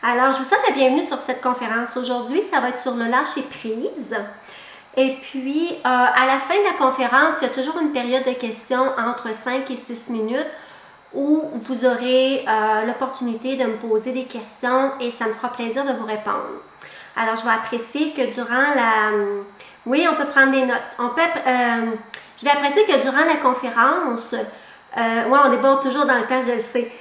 Alors, je vous souhaite la bienvenue sur cette conférence. Aujourd'hui, ça va être sur le lâcher-prise. Et puis, à la fin de la conférence, il y a toujours une période de questions entre 5 et 6 minutes où vous aurez l'opportunité de me poser des questions et ça me fera plaisir de vous répondre. Alors, je vais apprécier que durant la... Oui, on peut prendre des notes. Je vais apprécier que durant la conférence, on déborde toujours dans le temps, je le sais,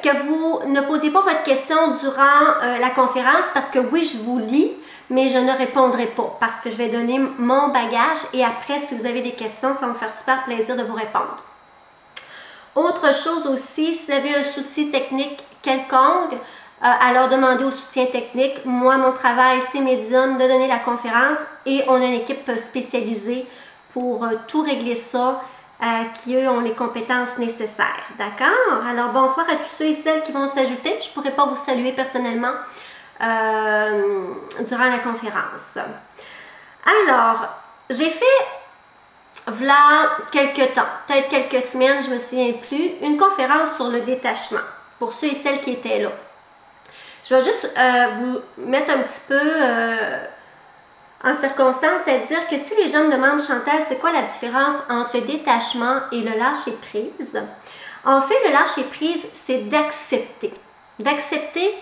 que vous ne posiez pas votre question durant la conférence parce que oui, je vous lis, mais je ne répondrai pas parce que je vais donner mon bagage et après, si vous avez des questions, ça va me faire super plaisir de vous répondre. Autre chose aussi, si vous avez un souci technique quelconque, alors demandez au soutien technique. Moi, mon travail, c'est Medium de donner la conférence et on a une équipe spécialisée pour tout régler ça, qui eux ont les compétences nécessaires. D'accord? Alors, bonsoir à tous ceux et celles qui vont s'ajouter. Je ne pourrai pas vous saluer personnellement durant la conférence. Alors, j'ai fait, voilà quelques temps, peut-être quelques semaines, je ne me souviens plus, une conférence sur le détachement pour ceux et celles qui étaient là. Je vais juste vous mettre un petit peu en circonstance, c'est-à-dire que si les gens me demandent, Chantal, c'est quoi la différence entre le détachement et le lâcher-prise? En fait, le lâcher-prise, c'est d'accepter. D'accepter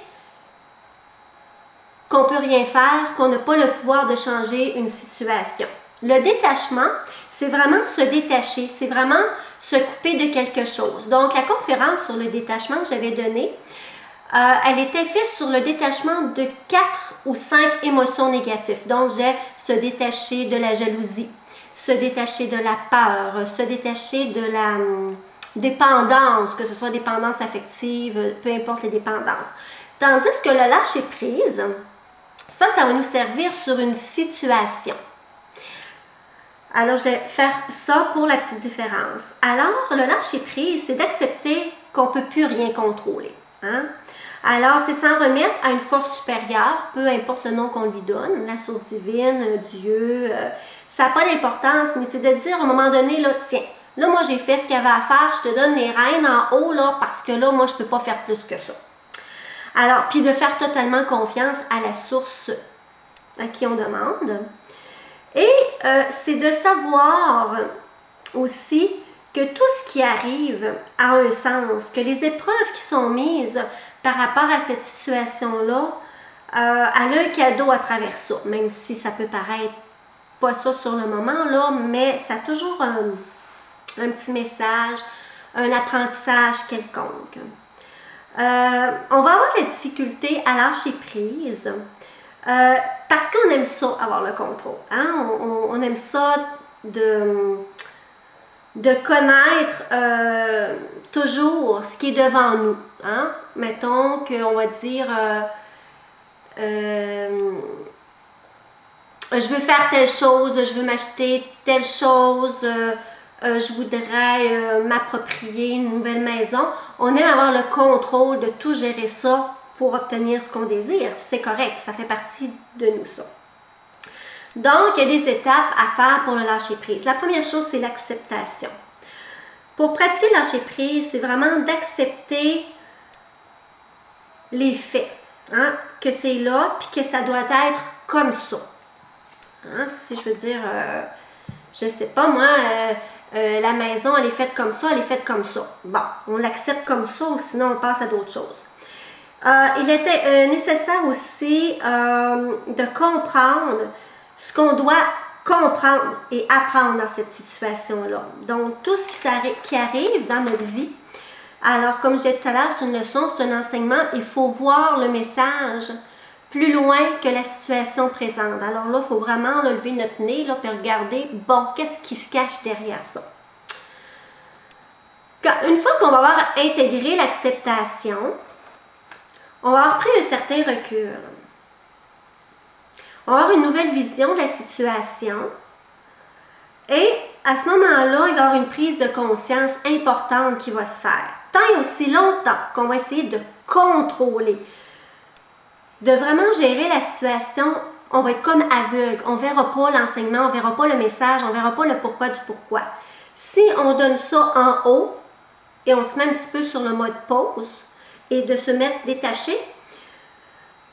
qu'on ne peut rien faire, qu'on n'a pas le pouvoir de changer une situation. Le détachement, c'est vraiment se détacher, c'est vraiment se couper de quelque chose. Donc, la conférence sur le détachement que j'avais donnée, elle était faite sur le détachement de 4 ou 5 émotions négatives. Donc, j'ai se détacher de la jalousie, se détacher de la peur, se détacher de la dépendance, que ce soit dépendance affective, peu importe les dépendances. Tandis que le lâcher-prise, ça va nous servir sur une situation. Alors, je vais faire ça pour la petite différence. Alors, le lâcher-prise, c'est d'accepter qu'on ne peut plus rien contrôler. Hein? Alors, c'est s'en remettre à une force supérieure, peu importe le nom qu'on lui donne, la source divine, Dieu, ça n'a pas d'importance, mais c'est de dire à un moment donné, là, tiens, là, moi, j'ai fait ce qu'il y avait à faire, je te donne les rênes en haut, là, parce que là, moi, je ne peux pas faire plus que ça. Alors, puis de faire totalement confiance à la source à qui on demande. Et c'est de savoir aussi que tout ce qui arrive a un sens, que les épreuves qui sont mises par rapport à cette situation-là, elle a un cadeau à travers ça, même si ça peut paraître pas ça sur le moment, là, mais ça a toujours un petit message, un apprentissage quelconque. On va avoir la difficulté à lâcher prise parce qu'on aime ça, avoir le contrôle. Hein? On aime ça de connaître toujours ce qui est devant nous. Hein? Mettons qu'on va dire je veux faire telle chose, je veux m'acheter telle chose, je voudrais m'approprier une nouvelle maison. On aime avoir le contrôle de tout gérer ça pour obtenir ce qu'on désire. C'est correct, ça fait partie de nous ça. Donc, il y a des étapes à faire pour le lâcher-prise. La première chose, c'est l'acceptation. Pour pratiquer le lâcher-prise, c'est vraiment d'accepter les faits, hein, que c'est là, puis que ça doit être comme ça. Hein, si je veux dire, je ne sais pas, moi, la maison, elle est faite comme ça, elle est faite comme ça. Bon, on l'accepte comme ça, ou sinon on passe à d'autres choses. Il était nécessaire aussi de comprendre ce qu'on doit comprendre et apprendre dans cette situation-là. Donc, tout ce qui arrive dans notre vie, alors comme je disais tout à l'heure, c'est une leçon, c'est un enseignement, il faut voir le message plus loin que la situation présente. Alors là, il faut vraiment lever notre nez, là, puis regarder, bon, qu'est-ce qui se cache derrière ça? Une fois qu'on va avoir intégré l'acceptation, on va avoir pris un certain recul. On va avoir une nouvelle vision de la situation et à ce moment-là, il va y avoir une prise de conscience importante qui va se faire. Tant et aussi longtemps qu'on va essayer de contrôler, de vraiment gérer la situation, on va être comme aveugle. On ne verra pas l'enseignement, on ne verra pas le message, on ne verra pas le pourquoi du pourquoi. Si on donne ça en haut et on se met un petit peu sur le mode pause et de se mettre détaché,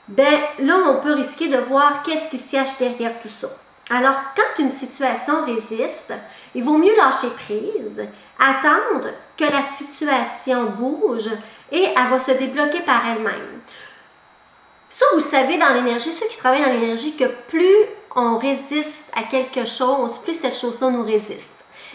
ben là, on peut risquer de voir qu'est-ce qui se cache derrière tout ça. Alors, quand une situation résiste, il vaut mieux lâcher prise, attendre que la situation bouge et elle va se débloquer par elle-même. Ça, vous le savez dans l'énergie, ceux qui travaillent dans l'énergie, que plus on résiste à quelque chose, plus cette chose-là nous résiste.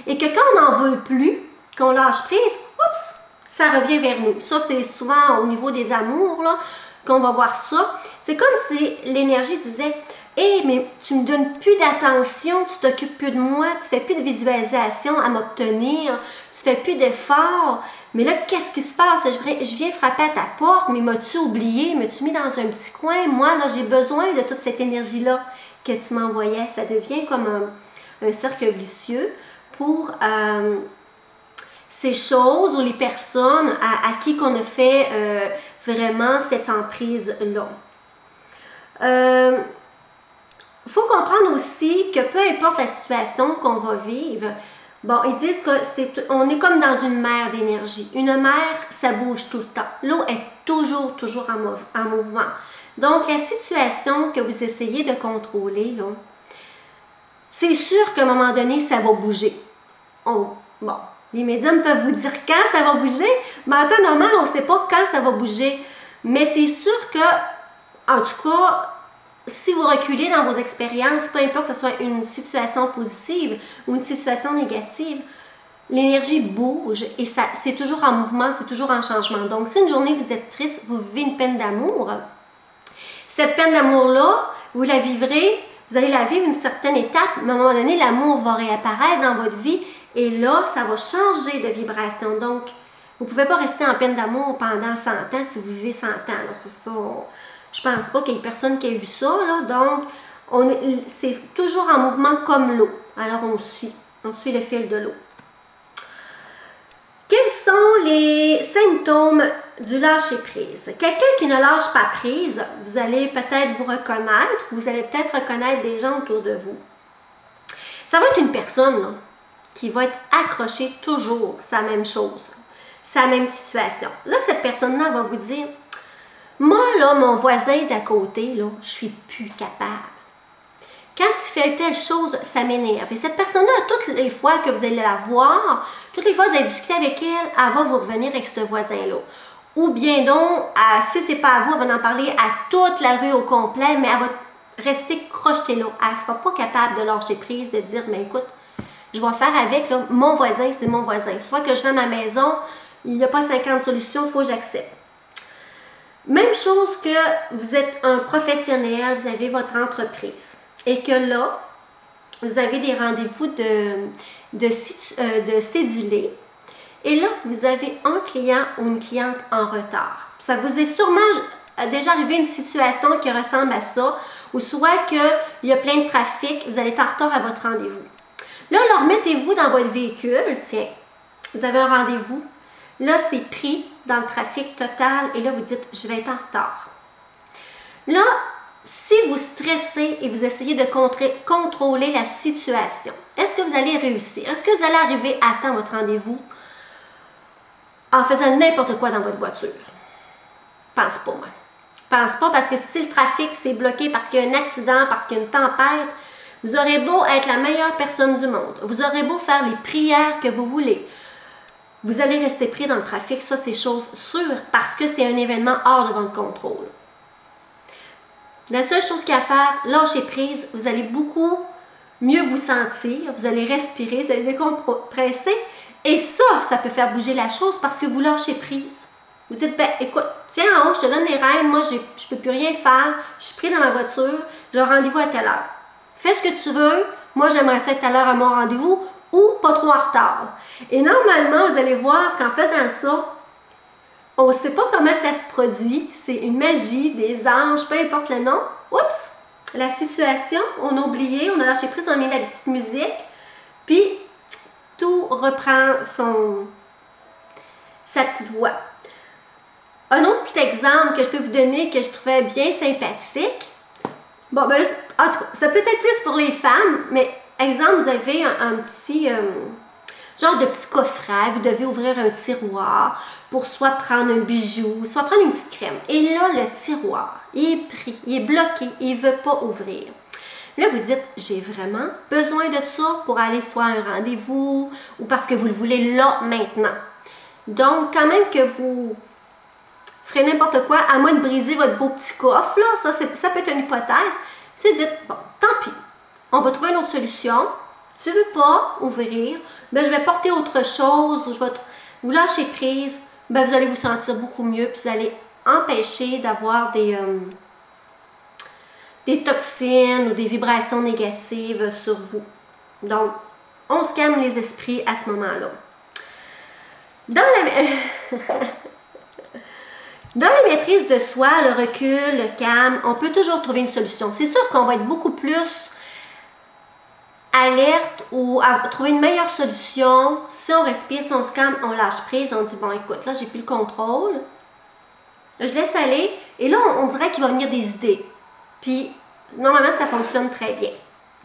Et que quand on n'en veut plus, qu'on lâche prise, oups, ça revient vers nous. Ça, c'est souvent au niveau des amours, là, qu'on va voir ça. C'est comme si l'énergie disait « Hé, mais tu me donnes plus d'attention, tu t'occupes plus de moi, tu fais plus de visualisation à m'obtenir, tu fais plus d'efforts. Mais là, qu'est-ce qui se passe? Je viens frapper à ta porte, mais m'as-tu oublié? M'as-tu mis dans un petit coin? Moi, là, j'ai besoin de toute cette énergie-là que tu m'envoyais. » Ça devient comme un cercle vicieux pour ces choses ou les personnes à qui qu'on a fait vraiment cette emprise-là. Il faut comprendre aussi que peu importe la situation qu'on va vivre, bon, ils disent qu'on est comme dans une mer d'énergie. Une mer, ça bouge tout le temps. L'eau est toujours en mouvement. Donc, la situation que vous essayez de contrôler, c'est sûr qu'à un moment donné, ça va bouger. Bon, les médiums peuvent vous dire quand ça va bouger, mais en temps normal, on ne sait pas quand ça va bouger. Mais c'est sûr que, en tout cas, si vous reculez dans vos expériences, peu importe que ce soit une situation positive ou une situation négative, l'énergie bouge et c'est toujours en mouvement, c'est toujours en changement. Donc, si une journée vous êtes triste, vous vivez une peine d'amour, cette peine d'amour-là, vous la vivrez, vous allez la vivre une certaine étape, mais à un moment donné, l'amour va réapparaître dans votre vie et là, ça va changer de vibration. Donc, vous ne pouvez pas rester en peine d'amour pendant 100 ans si vous vivez 100 ans. C'est ça. Je pense pas qu'il y ait personne qui ait vu ça, là. Donc, c'est toujours en mouvement comme l'eau. Alors, on suit le fil de l'eau. Quels sont les symptômes du lâcher-prise? Quelqu'un qui ne lâche pas prise, vous allez peut-être vous reconnaître, vous allez peut-être reconnaître des gens autour de vous. Ça va être une personne là, qui va être accrochée toujours sa même chose, sa même situation. Là, cette personne-là va vous dire « Moi, là, mon voisin d'à côté, là, je suis plus capable. Quand tu fais telle chose, ça m'énerve. » Et cette personne-là, toutes les fois que vous allez la voir, toutes les fois que vous allez discuter avec elle, elle va vous revenir avec ce voisin-là. Ou bien donc, si ce n'est pas à vous, elle va en parler à toute la rue au complet, mais elle va rester crochetée là. Elle ne sera pas capable de lâcher prise, de dire « Mais écoute, je vais faire avec, là, mon voisin, c'est mon voisin. Soit que je vais à ma maison, il n'y a pas 50 solutions, il faut que j'accepte. » Même chose que vous êtes un professionnel, vous avez votre entreprise et que là, vous avez des rendez-vous de cédulés et là, vous avez un client ou une cliente en retard. Ça vous est sûrement déjà arrivé une situation qui ressemble à ça ou soit qu'il y a plein de trafic, vous allez être en retard à votre rendez-vous. Là, remettez-vous dans votre véhicule, tiens, vous avez un rendez-vous. Là, c'est pris dans le trafic total et là, vous dites « je vais être en retard ». Là, si vous stressez et vous essayez de contrôler la situation, est-ce que vous allez réussir? Est-ce que vous allez arriver à temps à votre rendez-vous en faisant n'importe quoi dans votre voiture? Pense pas, moi. Pense pas parce que si le trafic s'est bloqué parce qu'il y a un accident, parce qu'il y a une tempête, vous aurez beau être la meilleure personne du monde, vous aurez beau faire les prières que vous voulez, vous allez rester pris dans le trafic, ça c'est chose sûre, parce que c'est un événement hors de votre contrôle. La seule chose qu'il y a à faire, lâcher prise, vous allez beaucoup mieux vous sentir, vous allez respirer, vous allez décompresser, et ça peut faire bouger la chose parce que vous lâchez prise. Vous dites, ben écoute, tiens en haut, je te donne les rênes, moi je ne peux plus rien faire, je suis pris dans ma voiture, j'ai un rendez-vous à telle heure. Fais ce que tu veux, moi j'aimerais ça être à l'heure à mon rendez-vous, ou pas trop en retard. Et normalement, vous allez voir qu'en faisant ça, on ne sait pas comment ça se produit. C'est une magie, des anges, peu importe le nom. Oups! La situation, on a oublié, on a lâché prise, on a mis la petite musique, puis tout reprend sa petite voix. Un autre petit exemple que je peux vous donner que je trouvais bien sympathique. Bon, ben là, en tout cas, ça peut être plus pour les femmes, mais exemple, vous avez un petit genre de petit coffret. Vous devez ouvrir un tiroir pour soit prendre un bijou, soit prendre une petite crème. Et là, le tiroir, il est pris, il est bloqué, il ne veut pas ouvrir. Là, vous dites, j'ai vraiment besoin de ça pour aller soit à un rendez-vous ou parce que vous le voulez là, maintenant. Donc, quand même que vous ferez n'importe quoi, à moins de briser votre beau petit coffre, là, ça peut être une hypothèse, c'est de dire, bon, tant pis, on va trouver une autre solution. Tu ne veux pas ouvrir, ben, je vais porter autre chose, ou je vais vous lâcher prise, ben, vous allez vous sentir beaucoup mieux, puis vous allez empêcher d'avoir des toxines ou des vibrations négatives sur vous. Donc, on se calme les esprits à ce moment-là. Dans la maîtrise de soi, le recul, le calme, on peut toujours trouver une solution. C'est sûr qu'on va être beaucoup plus alerte ou à trouver une meilleure solution si on respire, si on se calme, on lâche prise, on dit, bon, écoute, là, j'ai plus le contrôle. Je laisse aller. Et là, on dirait qu'il va venir des idées. Puis, normalement, ça fonctionne très bien.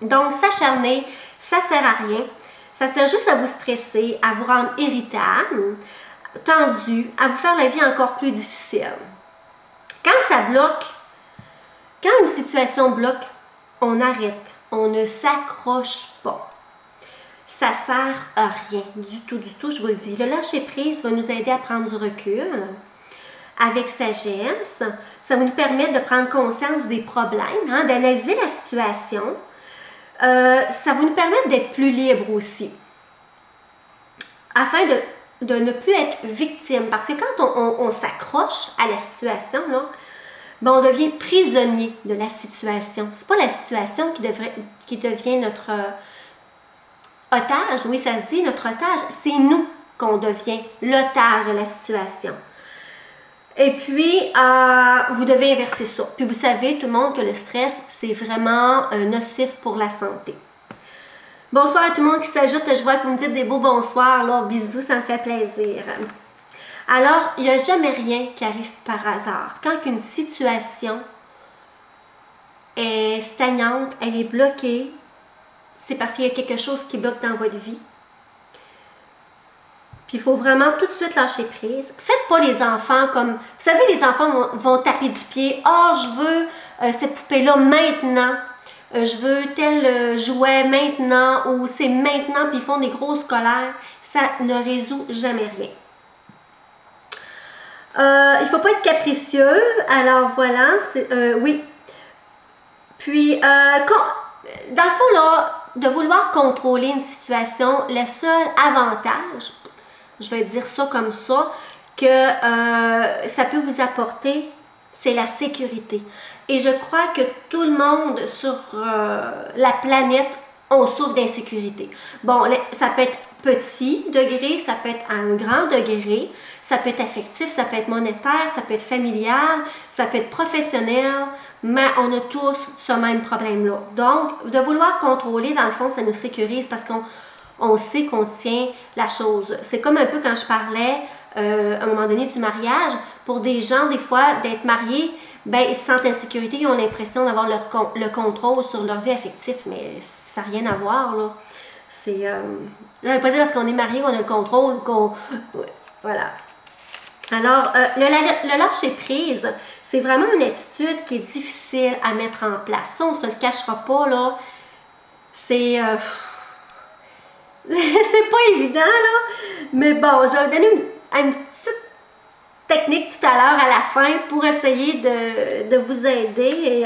Donc, s'acharner, ça ne sert à rien. Ça sert juste à vous stresser, à vous rendre irritable, tendu, à vous faire la vie encore plus difficile. Quand ça bloque, quand une situation bloque, on arrête. On ne s'accroche pas. Ça ne sert à rien du tout, je vous le dis. Le lâcher-prise va nous aider à prendre du recul avec sagesse. Ça va nous permettre de prendre conscience des problèmes, hein, d'analyser la situation. Ça va nous permettre d'être plus libre aussi, afin de ne plus être victime. Parce que quand on s'accroche à la situation, là, ben on devient prisonnier de la situation. C'est pas la situation qui devient notre otage. Oui, ça se dit, notre otage. C'est nous qu'on devient l'otage de la situation. Et puis, vous devez inverser ça. Puis vous savez, tout le monde, que le stress, c'est vraiment nocif pour la santé. Bonsoir à tout le monde qui s'ajoute. Je vois que vous me dites des beaux bonsoirs. Là. Bisous, ça me fait plaisir. Alors, il n'y a jamais rien qui arrive par hasard. Quand une situation est stagnante, elle est bloquée, c'est parce qu'il y a quelque chose qui bloque dans votre vie. Puis il faut vraiment tout de suite lâcher prise. Faites pas les enfants comme... Vous savez, les enfants vont taper du pied. « Ah, je veux cette poupée-là maintenant. Je veux tel jouet maintenant. » Ou « c'est maintenant. » Puis ils font des grosses colères. Ça ne résout jamais rien. Il ne faut pas être capricieux. Alors voilà, oui. Puis, dans le fond, là, de vouloir contrôler une situation, le seul avantage, je vais dire ça comme ça, que ça peut vous apporter, c'est la sécurité. Et je crois que tout le monde sur la planète, on souffre d'insécurité. Bon, ça peut être petit degré, ça peut être à un grand degré, ça peut être affectif, ça peut être monétaire, ça peut être familial, ça peut être professionnel, mais on a tous ce même problème-là. Donc, de vouloir contrôler, dans le fond, ça nous sécurise parce qu'on sait qu'on tient la chose. C'est comme un peu quand je parlais, à un moment donné, du mariage. Pour des gens, des fois, d'être mariés, ben, ils se sentent en sécurité, ils ont l'impression d'avoir le contrôle sur leur vie affective, mais ça n'a rien à voir, là. C'est... ça ne veut pas dire parce qu'on est marié qu'on a le contrôle, qu'on... Voilà. Alors, le lâcher-prise, c'est vraiment une attitude qui est difficile à mettre en place. Ça, on ne se le cachera pas, là. C'est... c'est pas évident, là. Mais bon, je vais vous donner une petite technique tout à l'heure, à la fin, pour essayer de vous aider et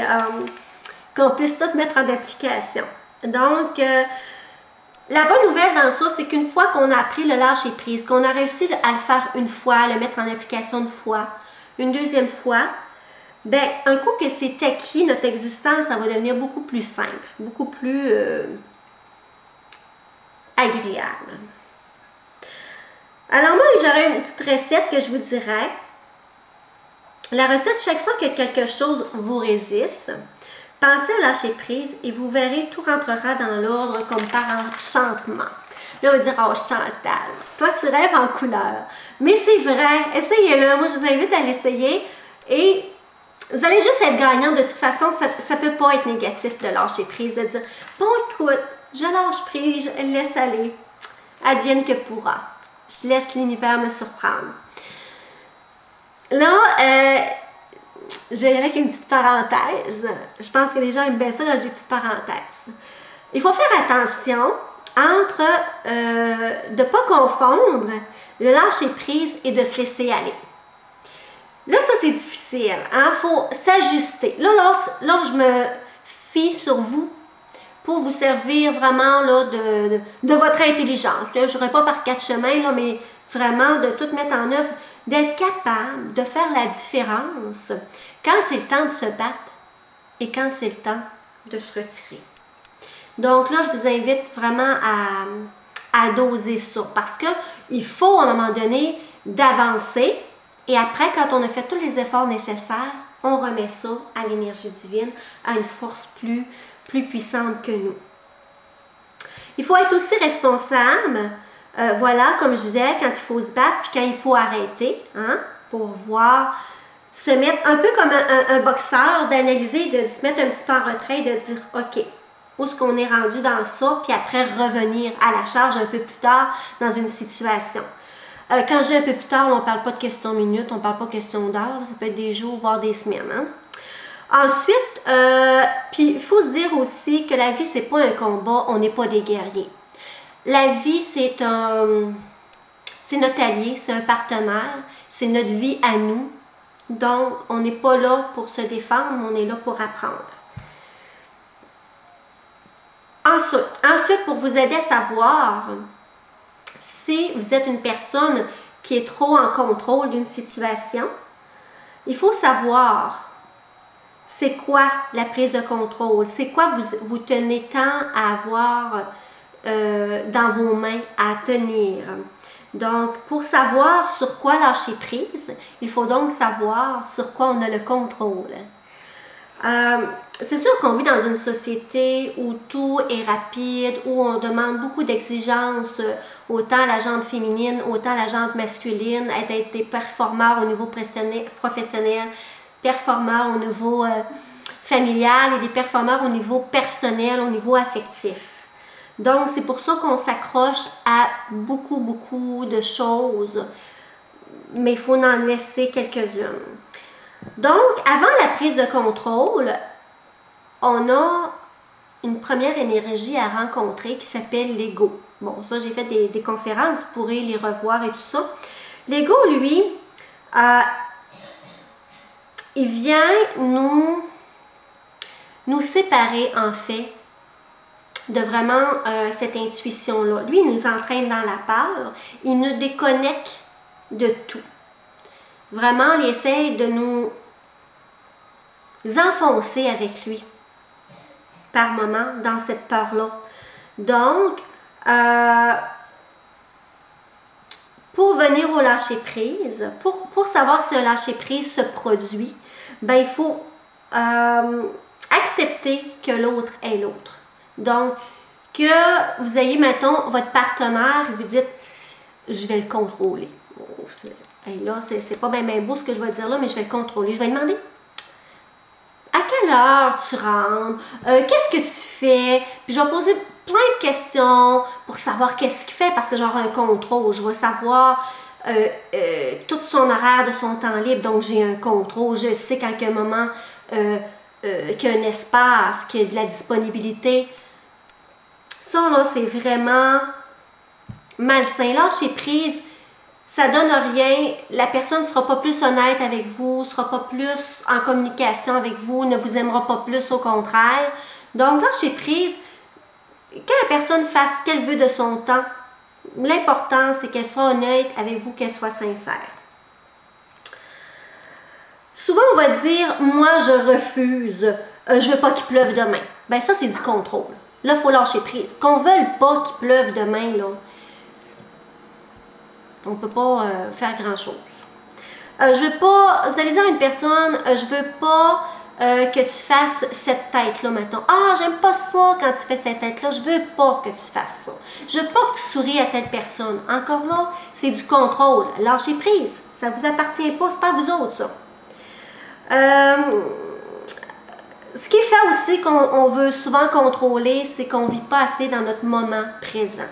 qu'on puisse tout mettre en application. Donc, la bonne nouvelle dans ça, c'est qu'une fois qu'on a appris le lâcher-prise, qu'on a réussi à le faire une fois, à le mettre en application une fois, une deuxième fois, ben, un coup que c'est acquis, notre existence, ça va devenir beaucoup plus simple, beaucoup plus agréable. Alors moi, j'aurais une petite recette que je vous dirais. La recette, chaque fois que quelque chose vous résiste, pensez à lâcher prise et vous verrez, tout rentrera dans l'ordre comme par enchantement. Là, on va dire, oh Chantal, toi tu rêves en couleur. Mais c'est vrai, essayez-le. Moi, je vous invite à l'essayer et vous allez juste être gagnant. De toute façon, ça ne peut pas être négatif de lâcher prise, de dire, bon écoute, je lâche prise, je laisse aller. advienne que pourra. Je laisse l'univers me surprendre. Là, je vais y aller avec une petite parenthèse. Je pense que les gens aiment bien ça, là, j'ai des petites parenthèses. Il faut faire attention entre de ne pas confondre le lâcher-prise et de se laisser aller. Là, ça, c'est difficile. Il faut s'ajuster. Là, je me fie sur vous pour vous servir vraiment là, de votre intelligence. Je n'aurai pas par 4 chemins, là, mais vraiment de tout mettre en œuvre, d'être capable de faire la différence quand c'est le temps de se battre et quand c'est le temps de se retirer. Donc là, je vous invite vraiment à doser ça parce qu'il faut à un moment donné d'avancer et après, quand on a fait tous les efforts nécessaires, on remet ça à l'énergie divine, à une force plus puissante que nous. Il faut être aussi responsable, voilà, comme je disais, quand il faut se battre puis quand il faut arrêter, hein, pour voir, se mettre un peu comme un boxeur, d'analyser, de se mettre un petit peu en retrait, de dire, OK, où est-ce qu'on est rendu dans ça, puis après revenir à la charge un peu plus tard dans une situation. Quand je dis un peu plus tard, on ne parle pas de questions minutes, on ne parle pas de questions d'heures, ça peut être des jours, voire des semaines. Hein? Ensuite, puis il faut se dire aussi que la vie, c'est pas un combat, on n'est pas des guerriers. La vie, c'est notre allié, c'est un partenaire, c'est notre vie à nous. Donc, on n'est pas là pour se défendre, on est là pour apprendre. Ensuite, pour vous aider à savoir si vous êtes une personne qui est trop en contrôle d'une situation, il faut savoir c'est quoi la prise de contrôle, c'est quoi vous tenez tant à avoir dans vos mains, à tenir. Donc, pour savoir sur quoi lâcher prise, il faut donc savoir sur quoi on a le contrôle. C'est sûr qu'on vit dans une société où tout est rapide, où on demande beaucoup d'exigences, autant la gente féminine, autant la gente masculine, être des performeurs au niveau professionnel, performeurs au niveau familial et des performeurs au niveau personnel, au niveau affectif. Donc, c'est pour ça qu'on s'accroche à beaucoup de choses, mais il faut en laisser quelques-unes. Donc, avant la prise de contrôle, on a une première énergie à rencontrer qui s'appelle l'ego. Bon, ça, j'ai fait des conférences, vous pourrez les revoir et tout ça. L'ego, lui, il vient nous séparer, en fait, de vraiment cette intuition-là. Lui, il nous entraîne dans la peur, il nous déconnecte de tout. Vraiment, il essaye de nous enfoncer avec lui par moment dans cette peur-là. Donc, pour venir au lâcher-prise, pour savoir si un lâcher-prise se produit, ben, il faut accepter que l'autre est l'autre. Donc, que vous ayez, mettons, votre partenaire et vous dites, je vais le contrôler. Et là, c'est pas bien beau ce que je vais dire là, mais je vais le contrôler. Je vais lui demander, à quelle heure tu rentres? Qu'est-ce que tu fais? Puis je vais poser plein de questions pour savoir qu'est-ce qu'il fait, parce que j'aurai un contrôle. Je vais savoir tout son horaire de son temps libre, donc j'ai un contrôle. Je sais qu'à un moment, qu'il y a un espace, qu'il y a de la disponibilité. Ça, là, c'est vraiment malsain. Lâcher prise, ça donne rien. La personne ne sera pas plus honnête avec vous, ne sera pas plus en communication avec vous, ne vous aimera pas plus, au contraire. Donc, lâcher prise, que la personne fasse ce qu'elle veut de son temps, l'important, c'est qu'elle soit honnête avec vous, qu'elle soit sincère. Souvent, on va dire, moi, je refuse, je veux pas qu'il pleuve demain. Ben ça, c'est du contrôle. Là, il faut lâcher prise. Qu'on ne veuille pas qu'il pleuve demain, là, on ne peut pas faire grand-chose. Je veux pas, vous allez dire à une personne, je veux pas que tu fasses cette tête-là, maintenant. Ah, j'aime pas ça quand tu fais cette tête-là, je veux pas que tu fasses ça. Je veux pas que tu souris à telle personne. Encore là, c'est du contrôle. Lâchez prise. Ça ne vous appartient pas, c'est pas à vous autres, ça. Ce qui fait aussi qu'on veut souvent contrôler, c'est qu'on ne vit pas assez dans notre moment présent.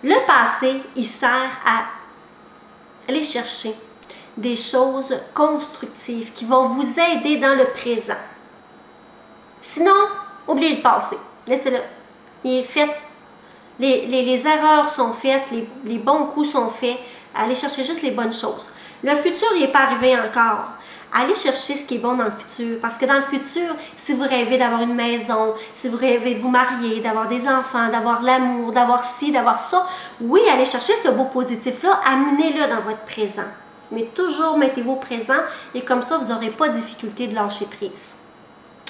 Le passé, il sert à aller chercher des choses constructives qui vont vous aider dans le présent. Sinon, oubliez le passé. Laissez-le. Il est fait. Les erreurs sont faites, les bons coups sont faits. Allez chercher juste les bonnes choses. Le futur, il n'est pas arrivé encore. Allez chercher ce qui est bon dans le futur. Parce que dans le futur, si vous rêvez d'avoir une maison, si vous rêvez de vous marier, d'avoir des enfants, d'avoir l'amour, d'avoir ci, d'avoir ça, oui, allez chercher ce beau positif-là, amenez-le dans votre présent. Mais toujours mettez-vous au présent et comme ça, vous n'aurez pas de difficulté de lâcher prise.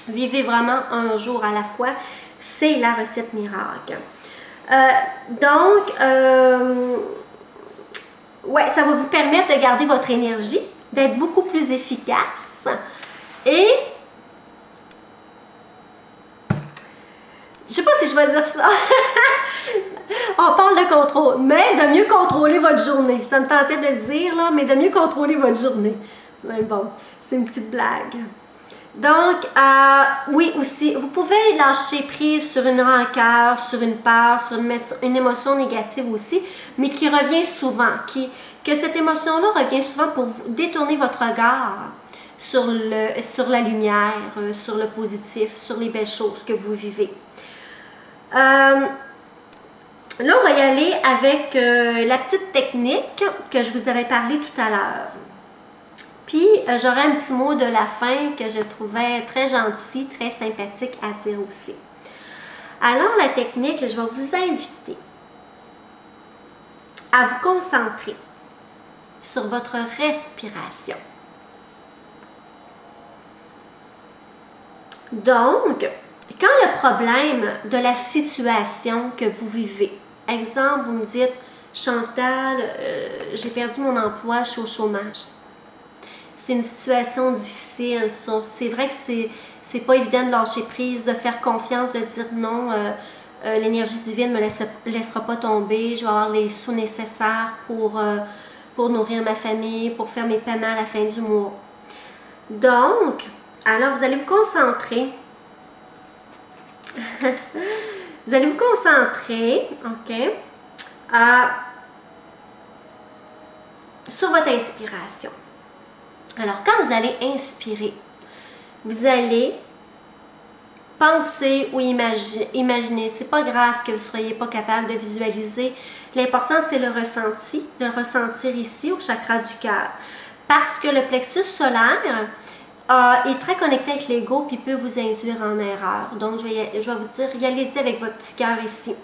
Vivez vraiment un jour à la fois. C'est la recette miracle. Ouais, ça va vous permettre de garder votre énergie, d'être beaucoup plus efficace et je sais pas si je vais dire ça. On parle de contrôle, mais de mieux contrôler votre journée. Ça me tentait de le dire, là, mais de mieux contrôler votre journée. Mais bon, c'est une petite blague. Donc, oui, aussi, vous pouvez lâcher prise sur une rancœur, sur une peur, sur une émotion négative aussi, mais qui revient souvent, que cette émotion-là revient souvent pour vous détourner votre regard sur la lumière, sur le positif, sur les belles choses que vous vivez. Là, on va y aller avec la petite technique que je vous avais parlé tout à l'heure. Puis, j'aurai un petit mot de la fin que je trouvais très gentil, très sympathique à dire aussi. Alors, la technique, je vais vous inviter à vous concentrer sur votre respiration. Donc, quand le problème de la situation que vous vivez, exemple, vous me dites, Chantal, j'ai perdu mon emploi, je suis au chômage. C'est une situation difficile. C'est vrai que c'est pas évident de lâcher prise, de faire confiance, de dire non, l'énergie divine ne me laissera pas tomber, je vais avoir les sous nécessaires pour nourrir ma famille, pour faire mes paiements à la fin du mois. Donc, alors vous allez vous concentrer. Vous allez vous concentrer, OK, sur votre inspiration. Alors, quand vous allez inspirer, vous allez penser ou imaginer. C'est pas grave que vous ne soyez pas capable de visualiser. L'important, c'est le ressenti, de le ressentir ici au chakra du cœur. Parce que le plexus solaire est très connecté avec l'ego puis peut vous induire en erreur. Donc, je vais vous dire, réalisez avec votre petit cœur ici.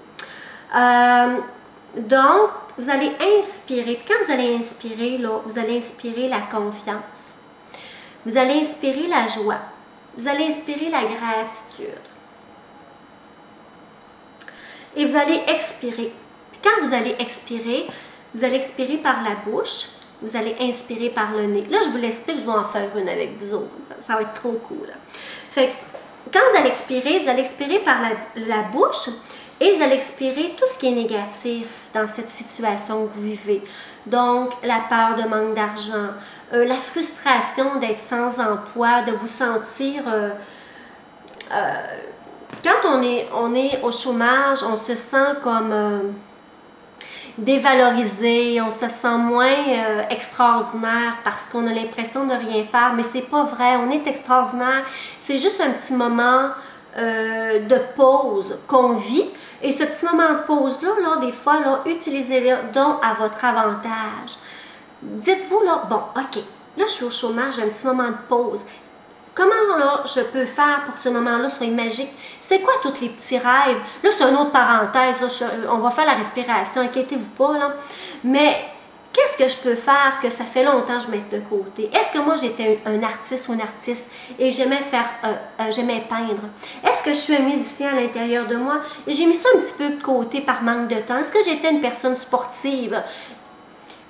Donc, vous allez inspirer. Puis quand vous allez inspirer, là, vous allez inspirer la confiance. Vous allez inspirer la joie. Vous allez inspirer la gratitude. Et vous allez expirer. Puis quand vous allez expirer par la bouche. Vous allez inspirer par le nez. Là, je vous l'explique, je vais en faire une avec vous autres. Ça va être trop cool. Fait que, quand vous allez expirer par la bouche. Et vous allez expirer tout ce qui est négatif dans cette situation que vous vivez. Donc, la peur de manque d'argent, la frustration d'être sans emploi, de vous sentir... quand on est au chômage, on se sent comme dévalorisé, on se sent moins extraordinaire parce qu'on a l'impression de rien faire. Mais c'est pas vrai, on est extraordinaire. C'est juste un petit moment de pause qu'on vit. Et ce petit moment de pause-là, des fois, utilisez-le donc à votre avantage. Dites-vous, bon, OK, là, je suis au chômage, j'ai un petit moment de pause. Comment, là, je peux faire pour que ce moment-là soit magique? C'est quoi tous les petits rêves? Là, c'est une autre parenthèse, là, on va faire la respiration, inquiétez-vous pas, là. Mais qu'est-ce que je peux faire que ça fait longtemps que je mette de côté? Est-ce que moi, j'étais un artiste ou une artiste et j'aimais peindre? Est-ce que je suis un musicien à l'intérieur de moi? J'ai mis ça un petit peu de côté par manque de temps. Est-ce que j'étais une personne sportive?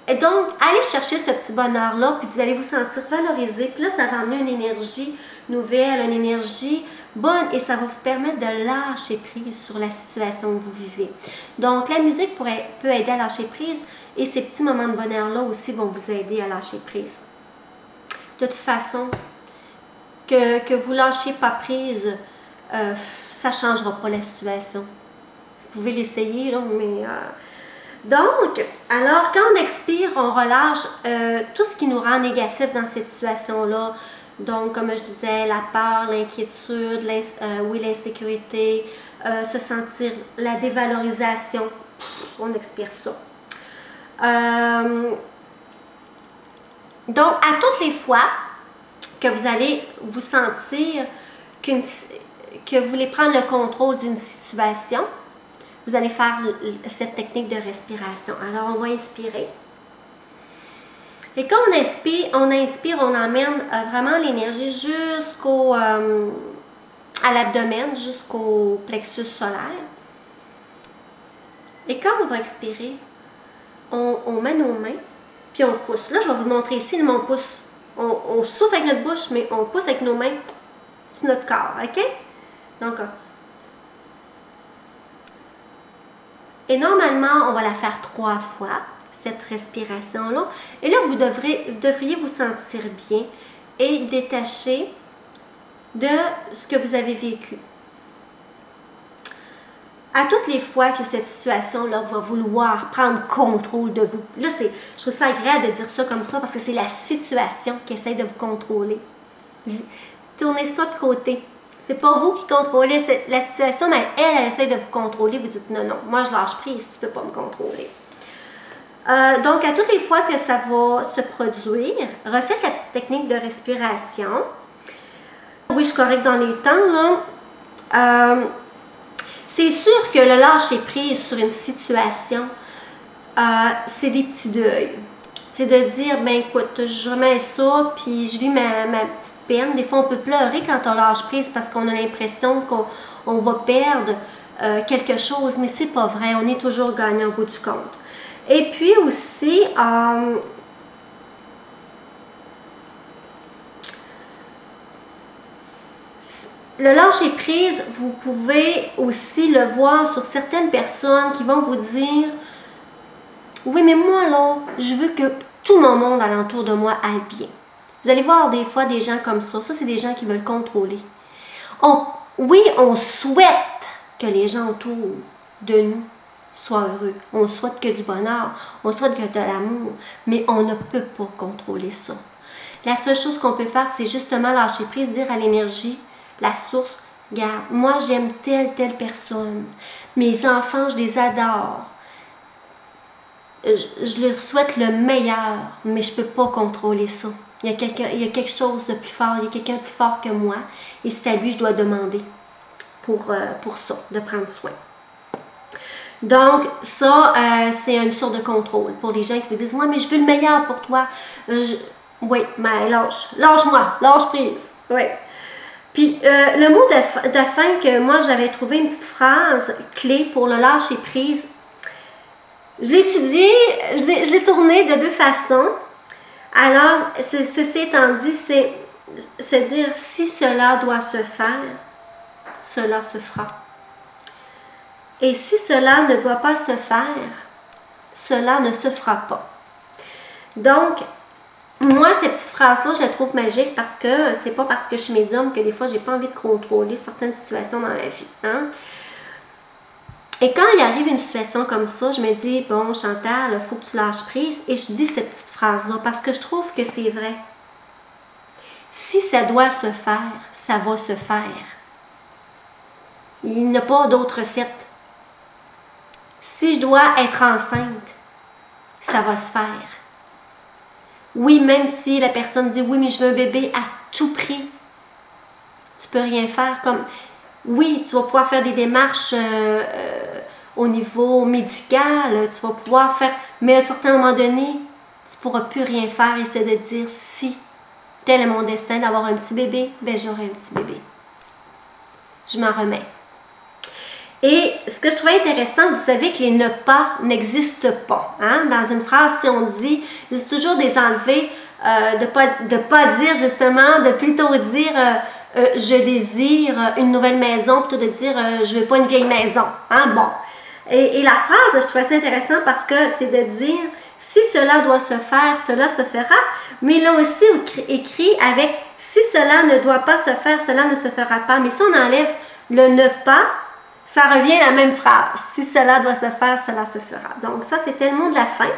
Et donc, allez chercher ce petit bonheur-là, puis vous allez vous sentir valorisé. Puis là, ça va amener une énergie nouvelle, une énergie bonne, et ça va vous permettre de lâcher prise sur la situation que vous vivez. Donc, la musique peut aider à lâcher prise, et ces petits moments de bonheur-là aussi vont vous aider à lâcher prise. De toute façon, que vous ne lâchiez pas prise, ça ne changera pas la situation. Vous pouvez l'essayer, là, mais Donc, alors quand on expire, on relâche tout ce qui nous rend négatif dans cette situation-là. Donc, comme je disais, la peur, l'inquiétude, l'insécurité, se sentir la dévalorisation. On expire ça. Donc, à toutes les fois que vous allez vous sentir que vous voulez prendre le contrôle d'une situation, vous allez faire cette technique de respiration. Alors, on va inspirer. Et quand on inspire, on emmène vraiment l'énergie jusqu'au à l'abdomen, jusqu'au plexus solaire. Et quand on va expirer, on met nos mains, puis on pousse. Là, je vais vous montrer ici mon pouce. On souffle avec notre bouche, mais on pousse avec nos mains sur notre corps, OK? Donc, et normalement, on va la faire 3 fois, cette respiration-là. Et là, vous devriez vous sentir bien et détaché de ce que vous avez vécu. À toutes les fois que cette situation-là va vouloir prendre contrôle de vous, là, je trouve ça agréable de dire ça comme ça parce que c'est la situation qui essaie de vous contrôler. Tournez ça de côté. C'est pas vous qui contrôlez la situation, mais elle essaie de vous contrôler. Vous dites non, non, moi je lâche prise, tu peux pas me contrôler. Donc, à toutes les fois que ça va se produire, refaites la petite technique de respiration. Oui, je suis correcte dans les temps, là. C'est sûr que le lâcher prise sur une situation, c'est des petits deuils. C'est de dire, ben écoute, je remets ça, puis je vis ma petite peine. Des fois, on peut pleurer quand on lâche prise parce qu'on a l'impression qu'on va perdre quelque chose, mais c'est pas vrai. On est toujours gagnant au bout du compte. Et puis aussi, le lâcher prise, vous pouvez aussi le voir sur certaines personnes qui vont vous dire « Oui, mais moi, là, je veux que tout mon monde alentour de moi aille bien. » Vous allez voir des fois des gens comme ça. Ça, c'est des gens qui veulent contrôler. Oui, on souhaite que les gens autour de nous soient heureux. On souhaite que du bonheur, on souhaite que de l'amour, mais on ne peut pas contrôler ça. La seule chose qu'on peut faire, c'est justement lâcher prise, dire à l'énergie, la source, regarde, moi j'aime telle personne, mes enfants, je les adore, je leur souhaite le meilleur, mais je ne peux pas contrôler ça. Il y a quelque chose de plus fort, il y a quelqu'un de plus fort que moi, et c'est à lui que je dois demander pour ça, de prendre soin. Donc, ça, c'est une sorte de contrôle pour les gens qui vous disent « Moi, mais je veux le meilleur pour toi. Oui, mais lâche-moi, lâche prise. » Oui. Puis, le mot de fin que moi, j'avais trouvé une petite phrase clé pour le lâcher prise. Je l'ai étudié, je l'ai tourné de 2 façons. Alors, ceci étant dit, c'est se dire « Si cela doit se faire, cela se fera. » Et si cela ne doit pas se faire, cela ne se fera pas. Donc, moi, cette petite phrase-là, je la trouve magique parce que c'est pas parce que je suis médium que des fois, j'ai pas envie de contrôler certaines situations dans la vie. Hein? Et quand il arrive une situation comme ça, je me dis, bon, Chantal, il faut que tu lâches prise. Et je dis cette petite phrase-là parce que je trouve que c'est vrai. Si ça doit se faire, ça va se faire. Il n'y a pas d'autre recette. Si je dois être enceinte, ça va se faire. Oui, même si la personne dit « Oui, mais je veux un bébé à tout prix », tu peux rien faire comme... Oui, tu vas pouvoir faire des démarches au niveau médical, tu vas pouvoir faire... Mais à un certain moment donné, tu ne pourras plus rien faire et c'est de dire « Si tel est mon destin d'avoir un petit bébé, ben j'aurai un petit bébé. » Je m'en remets. Et ce que je trouvais intéressant, vous savez que les ne pas n'existent pas. Hein? Dans une phrase, si on dit, c'est toujours des enlevés, de pas dire justement, de plutôt dire je désire une nouvelle maison, plutôt de dire je veux pas une vieille maison. Hein? Bon. Et la phrase, je trouvais ça intéressant parce que c'est de dire si cela doit se faire, cela se fera. Mais là aussi écrit avec si cela ne doit pas se faire, cela ne se fera pas. Mais si on enlève le ne pas, ça revient à la même phrase. Si cela doit se faire, cela se fera. Donc ça, c'était le mot de la fin.